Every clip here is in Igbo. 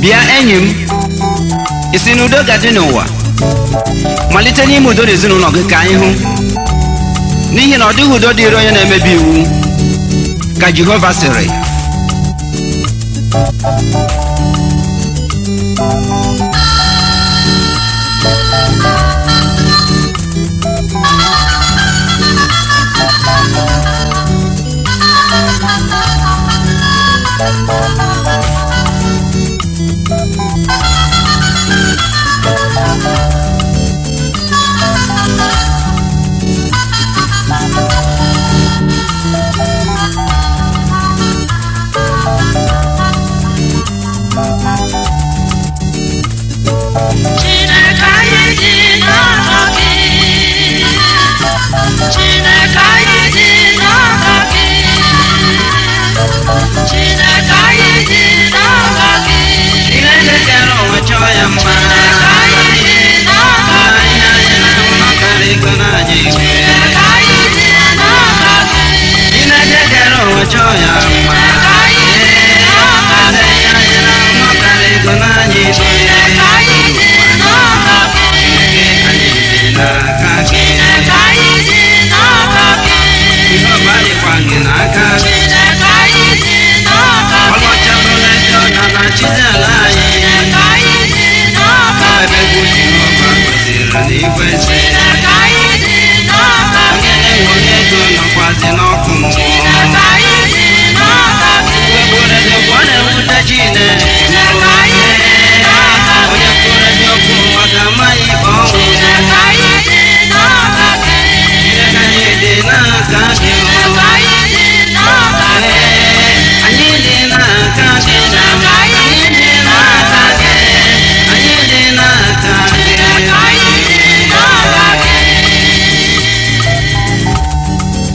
bịa enyi m isi n'udo gadị n'ụwa malite n'ime udo n'ezinụlọ gị ka anyị hụ n'ihi na ọ dịghị udo dịrị onye na-emebi iwu ka Jehova sịrị.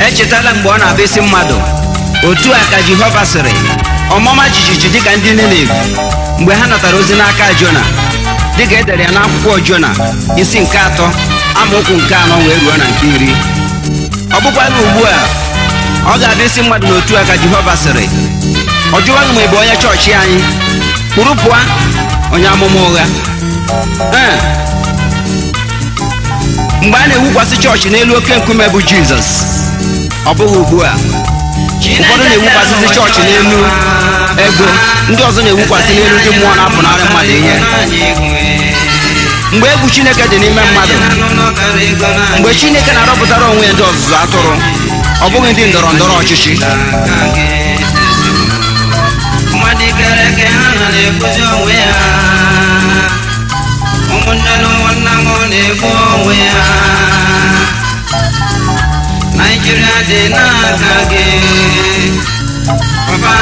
Echetala mgbe ọ na-abịa isi mmadụ otu a ka Jehova sịrị ọmụma jijiji dịka ndị Ninive mgbe ha natara ozi n'aka Jona, dịka edere ya n'akwụkwọ Jona isi nke 3 amaokwu nke 4 wee ruo na nke 10. Ọ bụkwaghị ugbu a ọ ga-abịa isi mmadụ n'otu a ka Jehova sịrị. Ọ jụwaghị ma ị bụ onye chọọchị anyị, kwuru pụọ onye amụma ụgha. Mgbe a na-ewukwasị chọọchị n'elu oke nkume bụ Jizọs, ọ bụghị ugbu a. Ụfọdụ na-ewukwasịzi chọọchị n'elu ego, ndị ọzọ na-ewukwasị n'elu ndị mmụọ na-apụnarị mmadụ ihe. Mgbe egwu Chineke dị n'ime mmadụ, mgbe Chineke na-arọpụtara onwe ya ndị ọzụzụ atụrụ, ọ bụghị ndị ndọrọ ndọrọ ọchịchị. Nigeria dị n'aka gị, Papa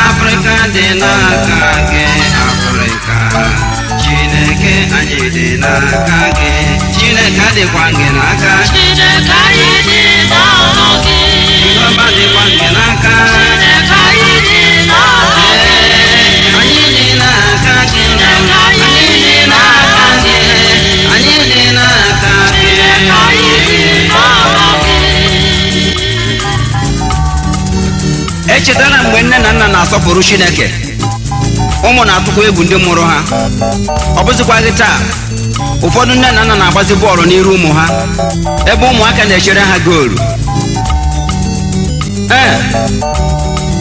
Africa dị n'aka gị, Africa. Chineke anyị dị n'aka gị, Chineke dịkwa gị n'aka. Chineke anyị dị n'aka gị, Jehova dịkwa gị n'aka. Chineke anyị dị n'aka gị, anyị dị n'aka gị, anyị dị n'aka gị, anyị dị n'aka gị, anyị dị n'aka gị. Echetala mgbe nne na nna na-asọpụrụ Chineke, ụmụ na-atụkwa egwu ndị mụrụ ha. Ọ bụzikwaghị taa, ụfọdụ nne na nna na-agbazi bọọlụ n'iru ụmụ ha ebe ụmụaka na-echere ha goolu.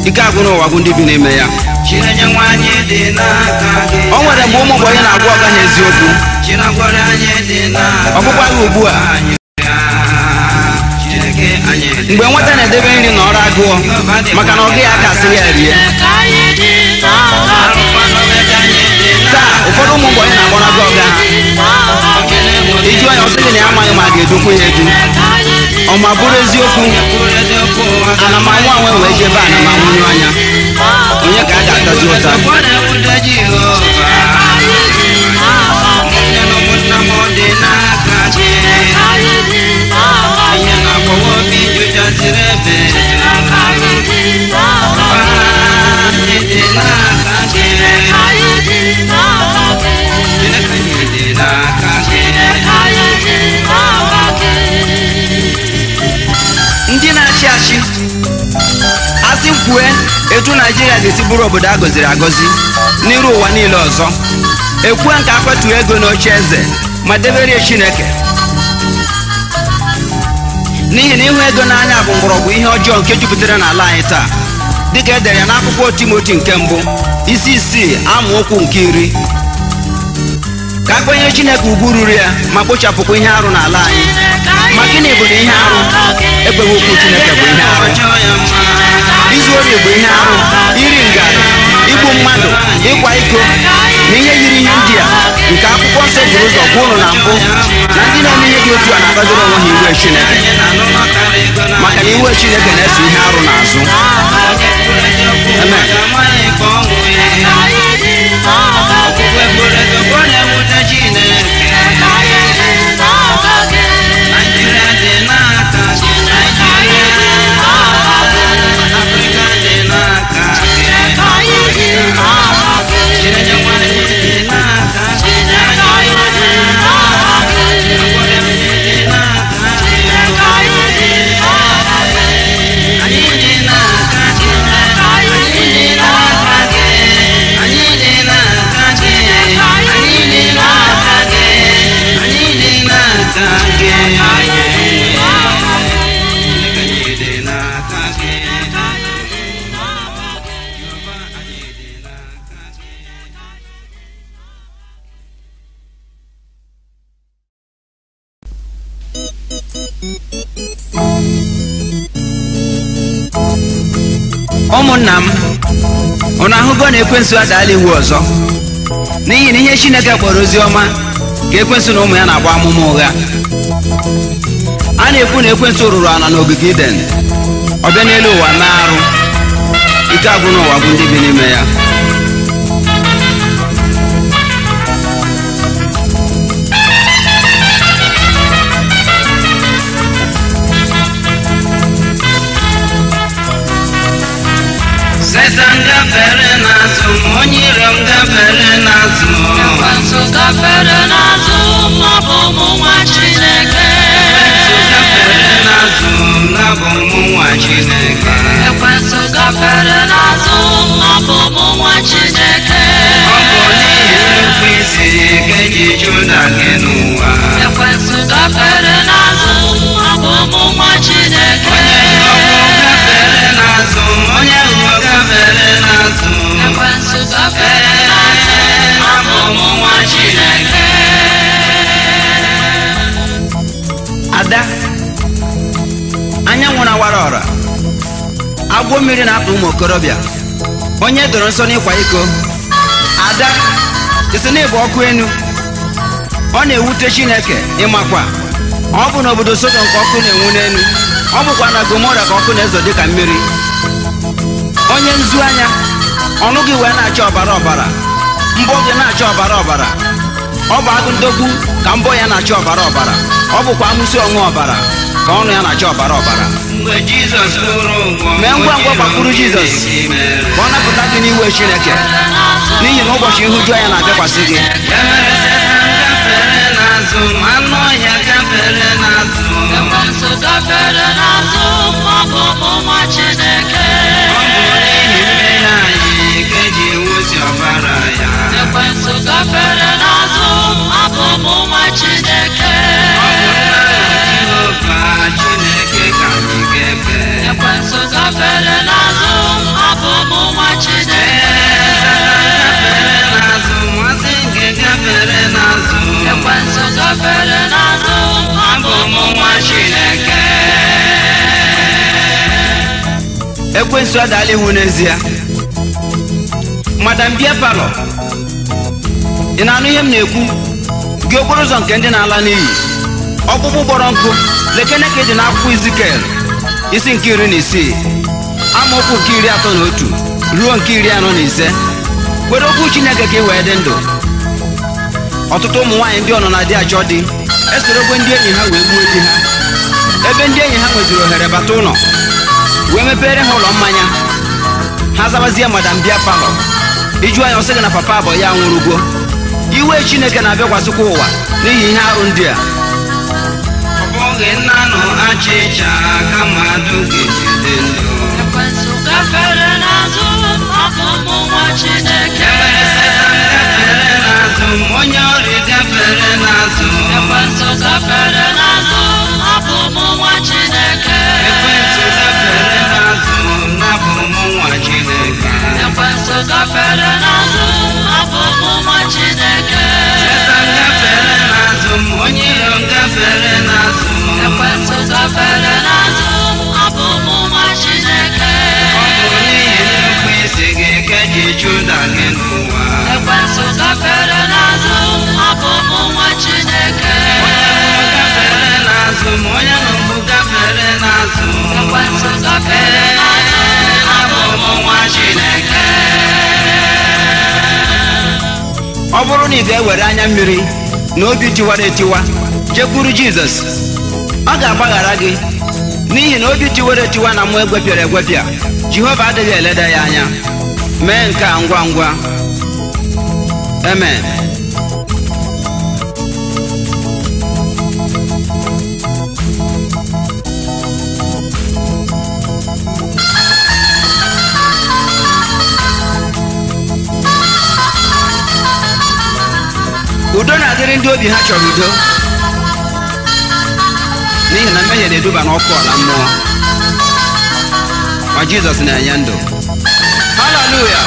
Ike agwụ n'ụwa bụ ndị bi n'ime ya. Chineke nwanyị dị n'aka gị. O nwere mgbe ụmụ ogbenye na-agwa ọga ha eziokwu. Chineke anyị dị n'aka. Ọ bụkwaghị ugbu a. Mgbe nwata na-edebe nri na ọrụ agụọ maka na ọ gị aka asị ya rie. Taa ụfọdụ ụmụ ogbenye na-agbarago ọga ha. Iju anya ọ sịghị na ya amaghị ma a ga-edokwu ya edu. Ọ ma bụrụ eziokwu, ana m anwụ anwe wee jebe ana m anwụnyu anya. Onye ka a ga-atazi ụta? Ndị na-achị achị asị kwue etu Naijiria ga-esi bụrụ obodo a gọziri agọzi n'iru ụwa niile ọzọ, ekwue nke akpatuo ego n'oche eze ma debere Chineke, n'ihi na ịhụ ego n'anya bụ mgbọrọgwụ ihe ọjọọ nke jupụtara n'ala anyị taa, dịka edere ya n'akwụkwọ Timoti nke mbụ isi 6 amaokwu nke 10. ka akwenye Chineke ugwu ruru ya ma kpochapụkwa ihe arụ n'ala anyị. Ma gịnị bụ na ihe arụ? Ekweghị okwu Chineke bụ ihe arụ. Izu ori bụ ihe arụ, iri ngarị, igbu mmadụ, ịkwa iko na ihe yiri ihe ndị a nke akwụkwọ nsọ buru ụzọ gwa ụnụ na mbụ, na ndị na-eme ihe dị otu a na-akpaziri onwe ha iwe Chineke, maka na iwe Chineke na-eso ihe arụ n'azụ. Amen. ụmụnna m, unu ahụgo na ekwensu adaala iwu ọzọ, n'ihi na ihe Chineke kpọrọ ozi ọma ka ekwensu na ụmụ ya na-agba amụma ụgha. A na-ekwu na ekwensu rụrụ ala n'ogige Iden, ọ bịa n'elu ụwa mee arụ, ike agwụ n'ụwa bụ ndị bi n'ime ya. Satan gafere n'azụ, onye iro m gafere n'azụ. Ekwensu gafere n'azụ, ma bụ ụmụ nwa Chineke. Gafere n'azụ, na bụ ụmụ nwa Chineke. Ekwensu gafere n'azụ, ma bụ ụmụ nwa Chineke. Ọ bụ n'ihi nnukwu isi ka eji chụda gị n'ụwa. Ekwensu gafere n'azụ, ma bụ ụmụ nwa Chineke. Onye ụwa gafere n'azụ. Ekwensu gafere n'azụ, ma bụ ụmụ nwa Chineke. Ada, anyanwụ na-awara ọra, agwọ mmiri na-atụ ụmụ okorobịa, onye doro nsọ n'ịkwa iko. Ada, isi na ịbụ ọkụ enu, ọ na-ewute Chineke ịmakwa. Ọ bụ n'obodo Sodom ka ọkụ na-enwu n'elu, ọ bụkwa na Gomora ka ọkụ na-ezo dịka mmiri. Onye nzu anya, ọnụ gị wee na-acha ọbara ọbara, mbọ gị na-acha ọbara ọbara. Ọ bụ agụ ndogbu ka mbọ ya na-acha ọbara ọbara, ọ bụkwa amụsị ọnwụ ọbara ka ọnụ ya na-acha ọbara ọbara. Mgbe Jizọs lụrụ ụgwọ, mee ngwa ngwa gbakwuru Jizọs ka ọ napụta gị n'iwe Chineke, n'ihi na ụbọchị nhụju anya na-abịakwasị gị. ya mere Satan gafere n'azụ, anụ ọhịa gafere n'azụ. Ekwensu gafere n'azụ, ma bụ ụmụ nwa Chineke. Ọ bụ n'ihi mmehie anyị ka eji ewusi ọbara ya. Ekwensu gafere n'azụ, ma bụ ụmụ nwa Chineke. Ọ bụ Jehova Chineke ka anyị ga-efe. Ekwensu gafere n'azụ, ma bụ ụmụ nwa Chineke. Gafere n'azụ, masị nke gafere n'azụ. Ekwensu gafere n'azụ, ma bụ ụmụ nwa Chineke. Ekwensu adaala iwu n'ezie. Madam Bia Palọ, ị na-anụ ihe m na-ekwu? Gị okporo ụzọ nke ndị na-ala n'iyi, ọkpụkpụ gbọrọ nkụ, lekene ka dị n'akwụkwọ Izikiel isi nke 16 amaokwu nke 31 ruo nke 45. Were okwu Chineke ka ị wee dị ndụ. Ọtụtụ ụmụ nwaanyị ndị ọnọ na dị achọ di esorokwe ndị enyi ha wee gbuo di ha, ebe ndị enyi ha nweziri ohere bata ụlọ wee mepere ha ụlọ mmanya. Ha zabazie Madam Bia Palọ, ịjụ anya ọsị gị na papa abụọ ya nwụrụgo. Iwe Chineke na-abịakwasịkwa ụwa n'ihi ihe arụ ndị a. Ọ bụghị nnanụ achịcha kama adụ ga-ejide ndụ. Ekwensu gafere bụrụ na ị ga-ewere anya mmiri na obi tiwara etiwa jekwuru Jizọs, ọ ga-agbaghara gị, n'ihi na obi tiwara etiwa na mmụọ egwepịara egwepịa Jehova adịghị eleda ya anya. Mee nke a ngwa ngwa. Amen. Udo na-adịrị ndị obi ha chọrọ udo, n'ihi na mmehie na-eduba n'ọkụ ala mmụọ, ma Jizọs na-enye ndụ. Haleluya.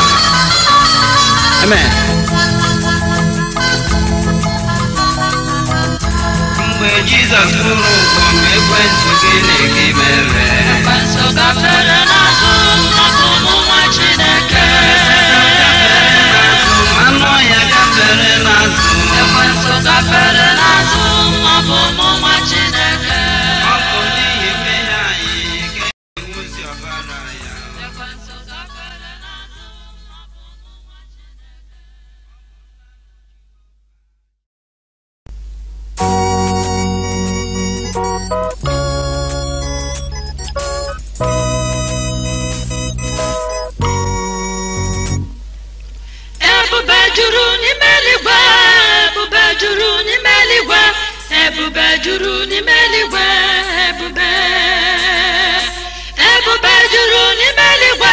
Amen. Mgbe Jizọs kwuru ụgwọ ma ekwentị gịnị mere? Ekwensu gafere n'azụ, ọ bụ ụmụ nwa Chineke. Anụ ọhịa gafere n'azụ. Ekwensu gafere n'azụ, ọ bụ ụmụ nwa Chineke. Ọ bụ n'ihi mmehie anyị ka ewuzi ọbara ya. Ekwensu gafere n'azụ. Ebube juru n'ime eluigwe, ebube juru n'ime eluigwe, ebube juru n'ime eluigwe, ebube. Ebube juru n'ime eluigwe,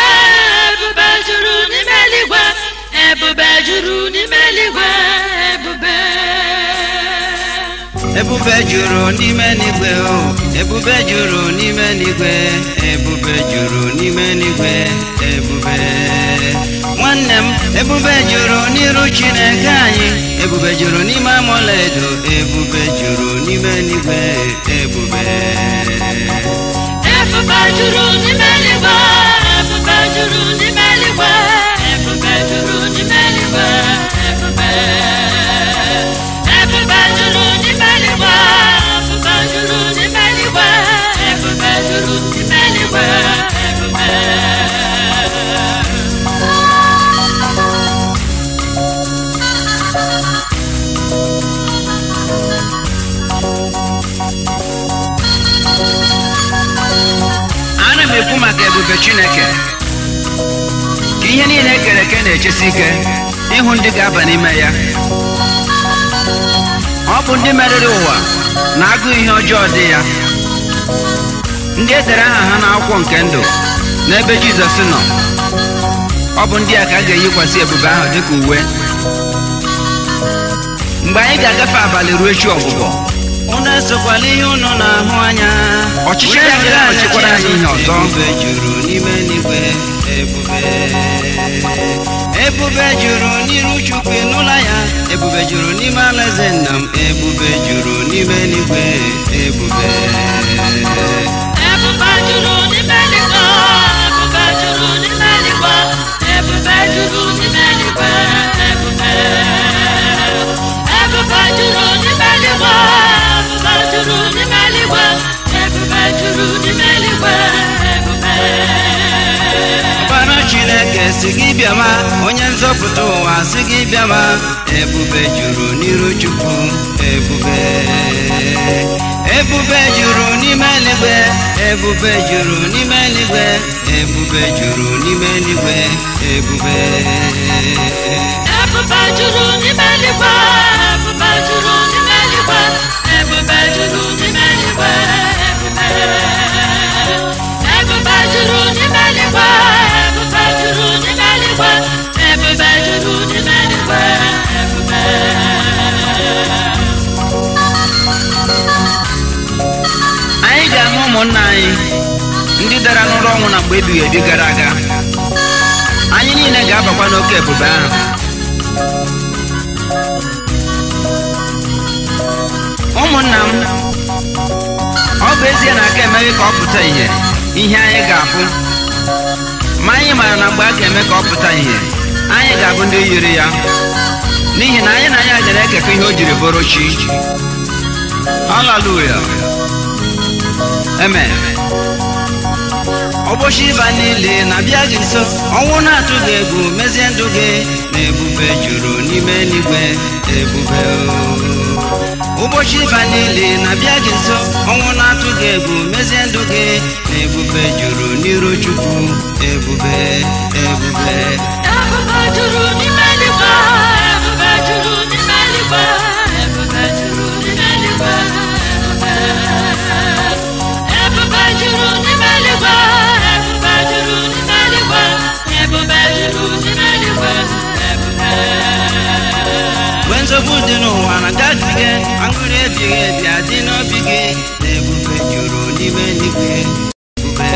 ebube juru n'ime eluigwe, ebube juru n'ime eluigwe, ebube. Ebube juru n'ime eluigwe, ebube juru n'ime eluigwe, ebube juru n'ime eluigwe, ebube. Nwanne m, ebube juru n'iru Chineke anyị, ebube juru n'ime amọlaedo, ebube juru n'ime eluigwe, ebube. Ebube juru n'ime eluigwe, ebube juru n'ime eluigwe, ebube juru n'ime eluigwe, ebube. Ebube juru n'ime eluigwe, ebube juru n'ime eluigwe, ebube juru n'ime eluigwe, ebube. Ana m ekwu maka ebube Chineke, ka ihe niile ekere eke na-echesi ike ịhụ ndị ga-aba n'ime ya. Ọ bụ ndị meriri ụwa na-agụ ihe ọjọọ dị ya, ndị e dere aha ha n'akwụkwọ nke ndụ n'ebe Jizọs nọ. Ọ bụ ndị a ka a ga-eyikwasị ebube ahụ dịka uwe. Mgbe anyị ga-agafe abalị ruo echi ọgwụgwọ, Unu esokwala ihe unu na-ahụ anya. ọchịchịrị agaghị anọchikwara anyị ihe ọzọ. Ebube juru n'ime eluigwe, ebube. Ebube juru n'iru Chukwu n'ụlọ ya, ebube juru n'ime alaeze nna m, ebube juru n'ime eluigwe, ebube. Ebube juru n'ime eluigwe, ebube juru n'ime eluigwe, ebube juru n'ime eluigwe, ebube. Ebube juru n'ime eluigwe, ebube juru n'ime eluigwe, ebube juru n'ime eluigwe, ebube. Ọbara Chineke si gị bịama, onye nzọpụta ụwa si gị bịama, ebube juru n'iru Chukwu, ebube. Ebube juru n'ime eluigwe, ebube juru n'ime eluigwe, ebube juru n'ime eluigwe, ebube. Ebube juru n'ime eluigwe, ebube juru n'ime eluigwe, ebube juru n'ime eluigwe, ebube. Ebube juru n'ime eluigwe, ebube juru n'ime eluigwe, ebube juru n'ime eluigwe, ebube. Anyị ga-ahụ ụmụnna anyị ndị dara n'ụra ọnwụ na mgbe ebighị ebi gara aga. Anyị niile ga-abakwa n'oke ebube ahụ. Ụmụnna m, ọ bụ ezie na aka emeghị ka ọ pụta ihe anyị ga-abụ, ma anyị maara na mgbe a ga-eme ka ọ pụta ihe anyị ga-abụ ndị yiri ya, n'ihi na anyị na ya gara ekekọ ihe o jiri bụrụ chi. Haleluya. Amen. ọgbọchi ịba niile na-abịa gị nso ọnwụ na-atụ gị egwu mezie ndụ gị na ebube juru n'ime eluigwe ebube ụbọchị ịba niile na-abịa gị nso ọnwụ na-atụ gị egwu mezie ndụ gị na ebube juru n'iru Chukwu ebube ebube ebube juru n'ime eluigwe ebube juru n'ime eluigwe ebube juru n'ime eluigwe ebube juru n'ime eluigwe ebube juru n'ime eluigwe ebube juru n'ime eluigwe ebube mgbe nsogbu dị n'ụwa na gagide aṅụrị ebighị ebi adị n'obi gị na ebube juru n'ime eluigwe ebube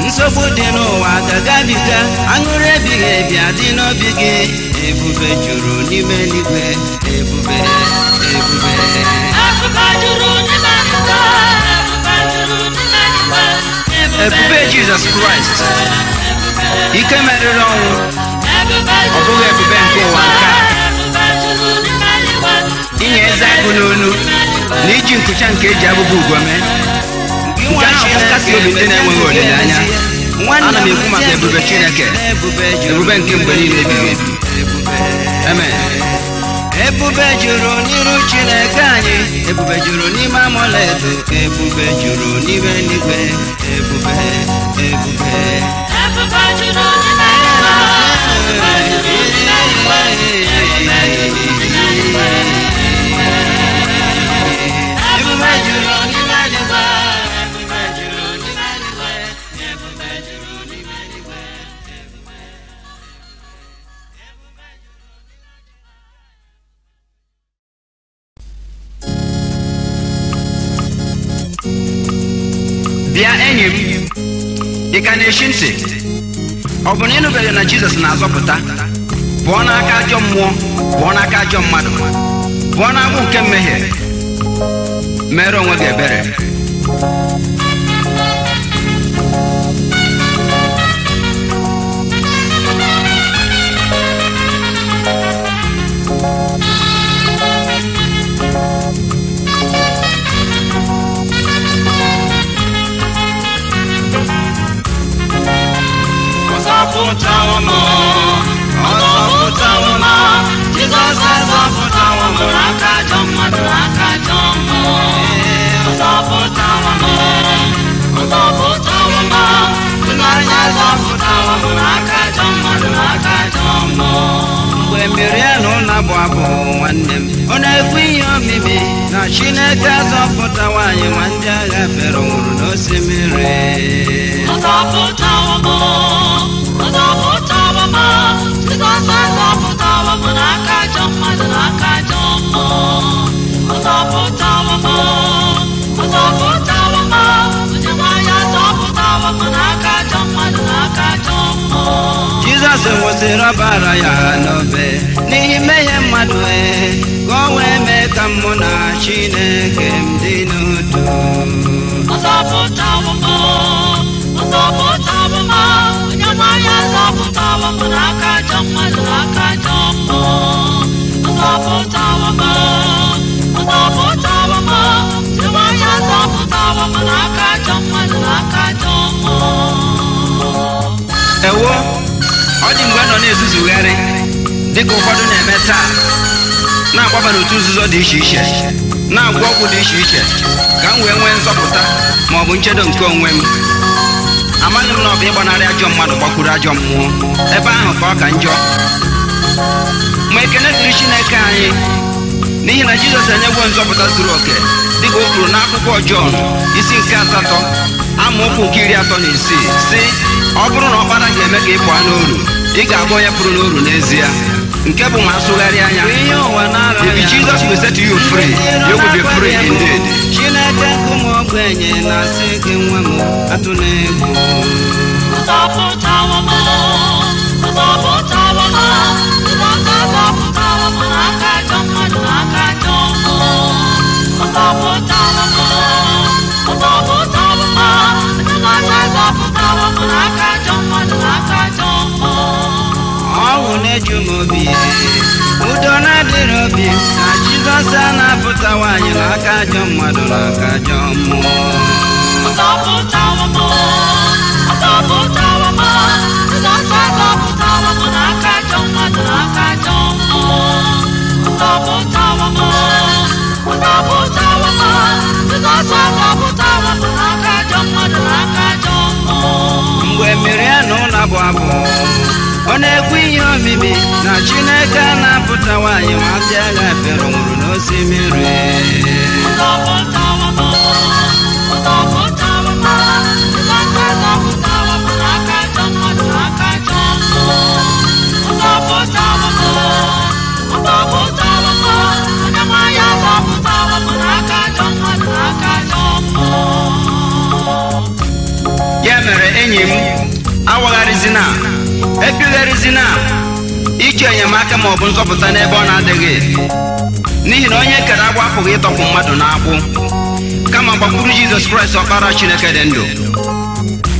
nsogbu dị n'ụwa ga-agabiga aṅụrị ebighị ebi adị n'obi gị ebube juru n'ime eluigwe ebube ebube ebube juru n'ime eluigwe ebube juru n'ime eluigwe ebube Jizọs Kraịst ike meriri ọnwụ ọ bụghị ebube nke ụwa nke a inye eze agụ n'onu na iji nkụcha nke eji abụba ugo mee nke ahụ bụ nkasi obi ndị na-enweghị olileanya ana m ekwu maka ebube Chineke ebube nke mgbe niile ebighị ebi amen ebube juru n'iru Chineke anyị ebube juru n'ime amọledo ebube juru n'ime eluigwe ebube ebube ebube juru n'ime eluigwe ebube juru n'ime eluigwe ebube juru n'ime eluigwe ebube juru n'ime eluigwe ebube juru n'ime eluigwe ebube juru n'ime eluigwe bịa enyi m ị ka na-eshi ntị ọ bụ na ịnụbeghị na Jizọs na-azọpụta pụọ n'aka ajọ mmụọ pụọ n'aka ajọ mmadụ pụọ n'agbụ nke mmehie mere onwe gị ebere Jizọs azọpụtawo m n'aka ajọ mmadụ n'aka ajọ mmụọ azọpụtawo m ịnanya azọpụtawo m n'aka ajọ mmadụ n'aka ajọ mmụọ mgbe mmiri ahụ na-abụ abụ nwanne m ọ na-ekwu ihe omimi na Chineke azọpụtawo anyị nwa ndị agha fere nwụrụ n'osimiri azọpụtawo m Jizọs azọpụtawo m n'aka ajọ mmadụ n'aka ajọ mmụọ azọpụtawo m Onyenweanyị azọpụtawo m n'aka ajọ mmadụ n'aka ajọ mmụọ Jizọs nwụsịrị ọbara ya n'obe n'ihi mmehie mmadụ ka o wee mee ka mụ na Chineke m dị n'udo azọpụtawo m Onyenweanyị azọpụtawo m n'aka ajọ mmadụ n'aka ajọ mmụọ azọpụtawo m Onyenweanyị azọpụtawo m n'aka ajọ mmadụ n'aka ajọ mmụọ ewo ọ dị mgbe nọ na-ezuzugharị dịka ụfọdụ na-eme taa na-agbaba n'otu nzuzo dị iche iche na-agwọ ọgwụ dị iche iche ka m wee nwee nzọpụta ma ọ bụ nchedo nke onwe m amaghị m na ọ bụ ịgbanarị ajọ mmadụ gbakwuru ajọ mmụọ ebe ahụ ka ọ ka njọ ma ekene dịrị Chineke anyị n'ihi na Jizọs enyegwo nzọpụta zuru oke dịka o kwuru n'akwụkwọ Jọn isi nke 8 amaokwu nke 36 sị ọ bụrụ na ọkpara ga-eme ka ị pụọ n'oru ị ga-abụ onye pụrụ n'oru n'ezie nke bụ ma asụgharị anya ihe ụwa na-ara if Jesus will set you free you will be free indeed. Chineke nkụmụ ogbenye na-asị gị nwa m atụla egwu azọpụtawo m Jizọs azọpụtawo m n'aka ajọ mmadụ n'aka ajọ mmụọ azọpụtawo m Jizọs azọpụtawo m n'aka ajọ mmadụ n'aka ajọ mmụọ ọṅụ na-eju m obi udo na-adịrị obi na Jizọs a na-apụtawa anyị n'aka ajọ mmadụ n'aka ajọ mmụọ azọpụtawo m na-ekwu ihe omimi na Chineke na-apụta nwanyị ma ndị agha fere nwụrụ n'osimiri. Ya mere enyi m, awagharịzina, ekpugharịzina ịchọ enyemaka ma ọ bụ nzọpụta n'ebe ọ na-adịghị, n'ihi na onye kere agbụ apụghị ịtọpụ mmadụ n'agbụ, kama gbakwuru Jizọs Kraịst ọkpara Chineke dị ndụ,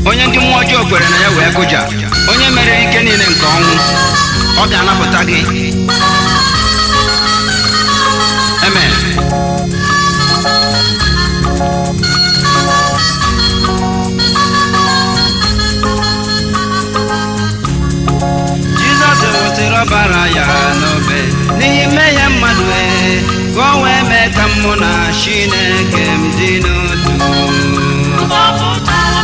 onye ndị mmụọ ọjọọ kwere na ya wee kụja, onye mere ike niile nke ọnwụ. Ọ ga-anapụta gị. Amen. Jizọs wụsịrị ọbara ya n'obe n'ihi mmehie mmadụ, ka o wee mee ka mụ na Chineke m dị n'otu. Ọ zọpụtawo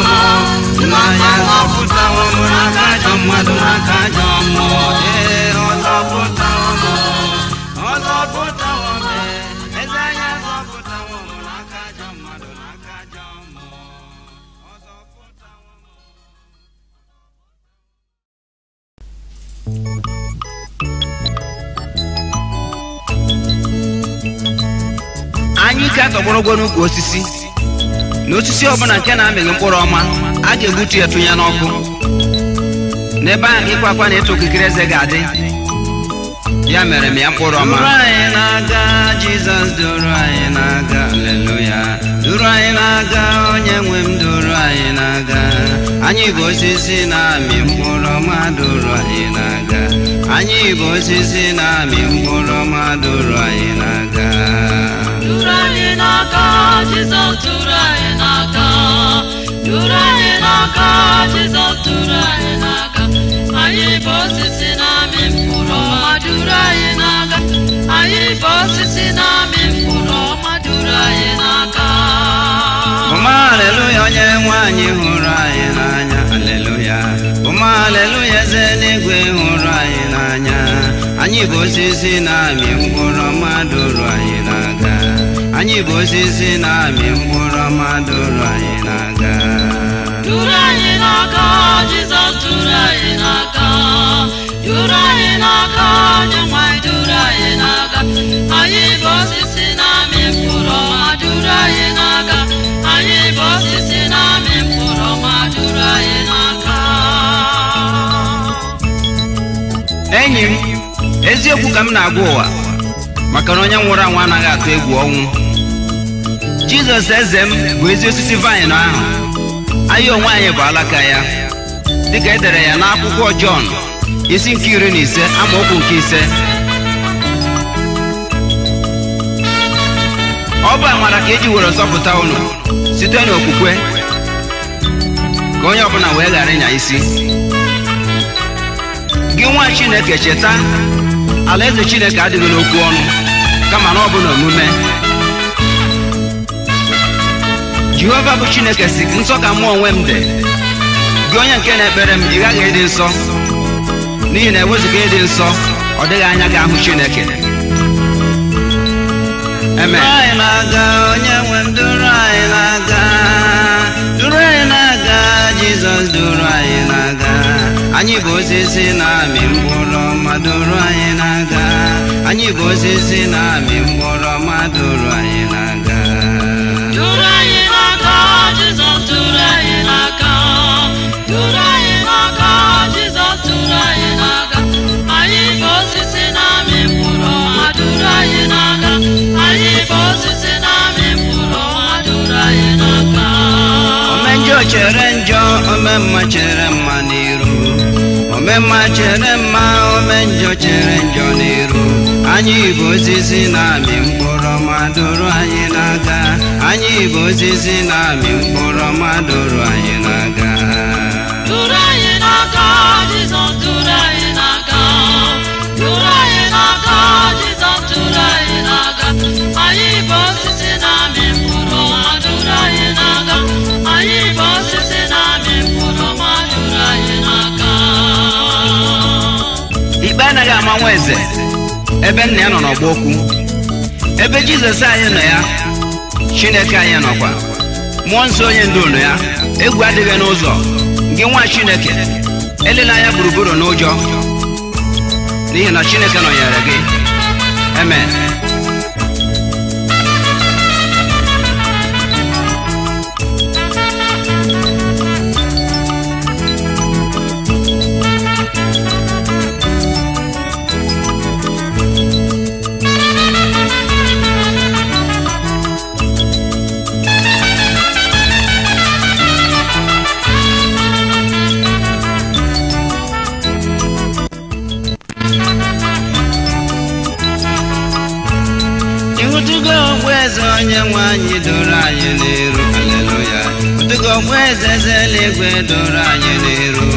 m, nna ya zọpụtawo m n'aka ajọ mmadụ, n'aka ajọ mmụọ. Ọ zọpụtawo m, ọ zọpụtawo m, eze ya zọpụtawo m n'aka ajọ mmadụ, n'aka ajọ mmụọ. Ọ zọpụtawo m. Anyị ike atọgbọrọgwọ n'ukwu osisi, na osisi ọbụla nke na-amịghị mkpụrụ ọma a ga-egbutu ya tụnye n'ọkụ. N'ebe ahụ ịkwa akwa na ịtụ okirikiri eze ga-adị. Ya mere m ya mkpụrụ ọma. Duru anyị na-aga, Jizọs duru anyị na-aga, aleluya. Duru anyị na-aga, onye nwe m duru anyị na-aga. Anyị bụ osisi na-amị mkpụrụ ọma, duru anyị na-aga. Anyị bụ osisi na-amị mkpụrụ ọma, duru anyị na-aga. Duru anyị n'aka, Jizọs duru anyị n'aka. Duru anyị n'aka, Jizọs duru anyị n'aka. Anyị bụ osisi na-amị mkpụrụ ọma, duru anyị n'aka. Anyị bụ osisi na-amị mkpụrụ ọma, duru anyị n'aka. Ụma aleluya, onye nwe anyị hụrụ anyị n'anya, aleluya. Ụma aleluya, eze n'igwe hụrụ anyị n'anya. Anyị bụ osisi na-amị mkpụrụ ọma, duru anyị n'aka. Anyị bụ osisi na-amị mkpụrụ ọma, duru anyị n'aka. Duru anyị n'aka, Jizọs duru anyị n'aka. Duru anyị n'aka, onye nwe anyị duru anyị n'aka. Anyị bụ osisi na-amị mkpụrụ ọma, duru anyị n'aka. Anyị bụ osisi na-amị mkpụrụ ọma, duru anyị n'aka. Enyi m, eziokwu ka m na-agwa ụwa, maka na onye nwụrụ anwụ anaghị atụ egwu ọnwụ. Jizọs eze m bụ ezi osisi vaịn ahụ, anyị onwe anyị bụ alaka ya, dịka e dere ya n'akwụkwọ Jọn isi nke 15 amaokwu nke 5. Ọ bụ amara ka eji were zọpụta unu site n'okwukwe, ka onye ọbụla wee ghara ịnya isi. Gị nwa Chineke, cheta, alaeze Chineke adịghị n'okwu ọnụ, kama na ọ bụ n'omume. Jehova bụ Chineke si, nsọ ka mụ onwe m dị. Gị onye nke na-ekpere m, ị gaghị ịdị nsọ, n'ihi na ewezuga ịdị nsọ, ọ dịghị anya ga-ahụ Chineke. Amen. Duru anyị na-aga, onye nwe m duru anyị na-aga. Duru anyị na-aga, Jizọs duru anyị na-aga. Anyị bụ osisi na-amị mkpụrụ ọma, duru anyị na-aga. Anyị bụ osisi na-amị mkpụrụ ọma, duru anyị na-aga. Duru anyị n'aka, Jizọs duru anyị n'aka. Duru anyị n'aka, Jizọs duru anyị n'aka. Anyị bụ osisi na-amị mkpụrụ ọma, duru anyị n'aka. Anyị bụ osisi na-amị mkpụrụ ọma, duru anyị n'aka. Ome njọ chere njọ, ome mma chere mma n'iru. Ome mma chere mma, ome njọ chere njọ n'iru. Anyị bụ osisi na-amị mkpụrụ ọma, duru anyị n'aka. Anyị bụ osisi na-amị mkpụrụ ọma, duru anyị n'aka. Duru anyị n'aka, Jizọs duru anyị n'aka. Duru anyị n'aka, Jizọs duru anyị n'aka. Anyị bụ osisi na-amị mkpụrụ ọma, duru anyị n'aka. Anyị bụ osisi na-amị mkpụrụ ọma, duru anyị n'aka. ama nwa eze ebe nna ya nọ n'ọgba okwu ebe Jizọs anyị nọ ya Chineke anyị nọkwa mmụọ nsọ onye ndu nọ ya egwu adịghị n'ụzọ gị nwa Chineke elela anya gburugburu n'ụjọ n'ihi na Chineke nọnyere gị. Amen. onye nwanyị doro anyị n'iru. Haleluya. Otugo ogbu eze eluigwe doro anyị n'iru.